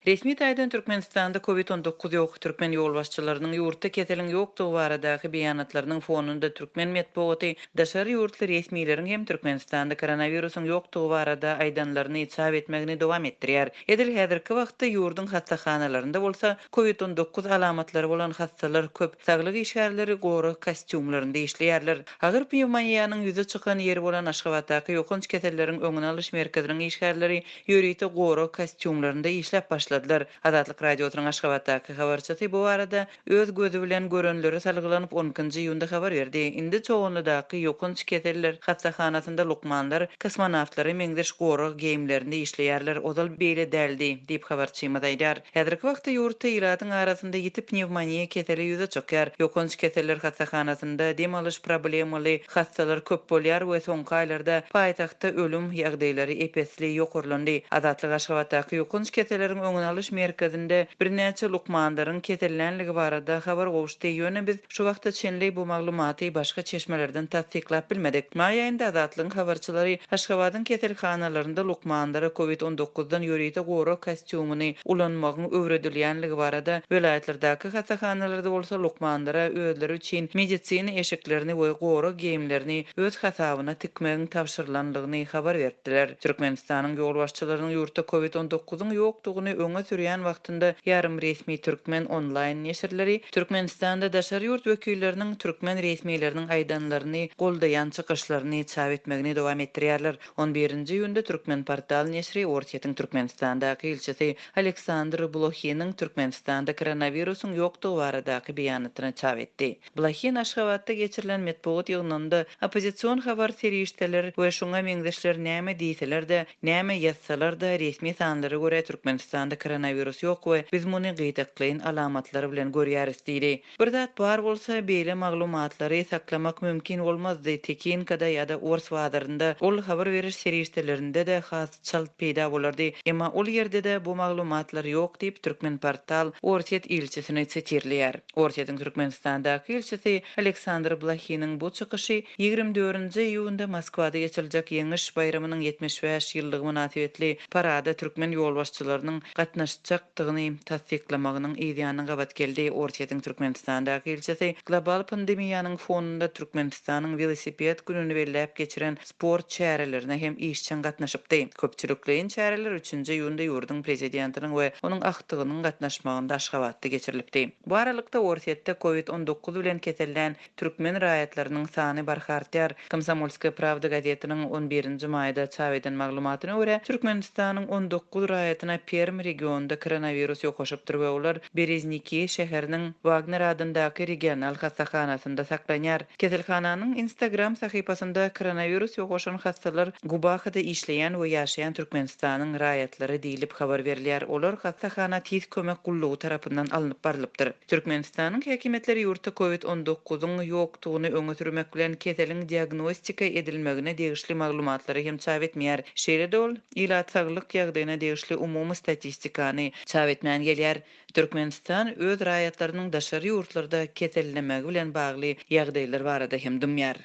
Resmi taýdan Türkmenistanda COVID-19 ýok. Türkmen ýolbaşçylarynyň ýurtda keteliň ýokdugy baradaky beýanatlarynyň fonunda Türkmen medeniýeti daşary ýurtly resmiýetlerin hem Türkmenistanda koronawirusyň ýokdugy barada aýdanlaryny içap etmegini dowam etdirýär. Edil häzirki wagtda ýurdun hastaxanalarynda bolsa COVID-19 alamatlary bolan hastalar köp. Saglyk işgärleri gory kostyumlarynda işleýärler. Agyr pneumoniyanyň ýüze çykan ýeri bolan Aşgabatdaky ýokunç keselleriň öňüne alyş merkeziniň işgärleri ýörüýte gory kostyumlarynda işläp başladylar. Adatlyk radiosynyň Aşgabatdaky habarçysy bu arada öz gözü bilen görenleri salgylanyp 10-njy ýylda habar berdi. Indi çoğunludaky ýokunç keseller hastaxanasynda lukmanlar, kosmonawtlary meňzeş gory geyimlerinde işleýärler. Ozal beýle däldi diýip habarçymyz aýdar. Häzirki wagtda ýurtda ýylatyň arasynda ýetip pneumonia keseli ýüze çöker. Ýokunç keseller hastaxanasynda dem alyş problemaly hastalar köp bolýar we soňky aýlarda paýtagtda ölüm ýagdaýlary epesli ýokurlandy. Adatlyk Aşgabatdaky ýokunç keseleriň öňüne alyş merkezinde birnäçe lukmanlaryň kesellenligi barada habar gowuşdy. Ýöne biz şu wagtda çenli bu maglumaty başga çeşmelerden tasdiklap bilmedik. May aýynda Adatlyň habarçylary Aşgabatyň keselhanalaryna lukmanlara COVID-19-dan ýörüýte gory kostyumyny ulanmagyň öwredilýänligi barada welaýatlardaky hastaxanalarda bolsa lukmanlara özleri üçin medisina eşiklerini we gory geyimlerini öz hasabyna tikmegiň tapşyrylanlygyny habar berdiler. Türkmenistanyň ýolbaşçylarynyň ýurtda COVID-19-yň ýokdugyny öňe sürýän wagtynda ýarym resmi türkmen onlaýn neşirleri Türkmenistanda daşary ýurt wekilleriniň türkmen resmiýetleriniň aýdanlaryny goldaýan çykyşlaryny çap etmegini dowam etdirýärler. 11-nji ýünde Türkmen portal neşri Ortiýetiň Türkmenistandaky ilçisi Aleksandr Blochiniň Türkmenistanda koronawirusyň ýokdugy baradaky beýanatyny çap etdi. Blochin Aşgabatda geçirilen medeniýet ýygnynda opozisiýon habar serýişdeler we şoňa meňzeşler näme diýseler de, näme ýazsalar da resmi sanlary görä Türkmenistanda koronawirus ýok we biz muny gyýdaklaýan alamatlary bilen görýäris diýdi. Bir zat bar bolsa beýle maglumatlary saklamak mümkin bolmazdy. Tekinkada ýa-da Ors wadarynda ol habar beriş serýişdelerinde de has çalt peýda bolardy. Emma ol ýerde de bu maglumatlar ýok diýip Türkmen portal Ortiýet ilçesini çetirlýär. Ortiýetiň Türkmenistandaky ilçisi Aleksandr Blochiniň bu çykyşy 24-nji iýunda Moskwada geçirijek Ýeňiş bayramynyň 75 ýyllygy münasibetli parada türkmen ýolbaşçylarynyň gatnaşjakdygyny tasdiklamagynyň ýygynyň gabat geldi. Ortiýetiň Türkmenistandaky ilçesi global pandemiýanyň fonunda Türkmenistanyň velosiped gününi belläp geçiren sport çärelerine hem işçen gatnaşypdy. Köpçülikleýin çäreler 3-nji ýylda ýurdun prezidentiniň we onuň aktygynyň gatnaşmagynda Aşgabatda geçirilipdi. Bu aralykda Ortiýetde COVID-19 bilen kesellen türkmen raýatlarynyň sany barhartýar. Komsomolskaya Pravda gazetiniň 11-nji maýda çap eden maglumatyna görä, Türkmenistanyň 19 raýatyna Perm regionunda koronawirus ýokaşypdyr we olar Berezniki şäheriniň Wagner adyndaky regional hastaxanasynda saklanýar. Keselhananyň Instagram sahypasynda koronawirus ýokaşan hastalar Gubahada işleýän we ýaşaýan Türkmenistanyň raýatlary diýilip habar berilýär. Olar hastaxana tiz kömek gullugy tarapyndan alınıp barilypdyr. Türkmenistanyň häkimetleri ýurtda COVID-19-yň ýokdugyny öňe sürmek bilen keseliň diagnostika edilmegine degişli maglumatlary hem çap etmeýär. Şeýle-de ol ýylat saglyk ýagdaýyna degişli umumy statistikany çap etmän gelýär. Türkmenistan öz raýatlarynyň daşary ýurtlarda kesellenmegi bilen bagly ýagdaýlar barada hem dümýär.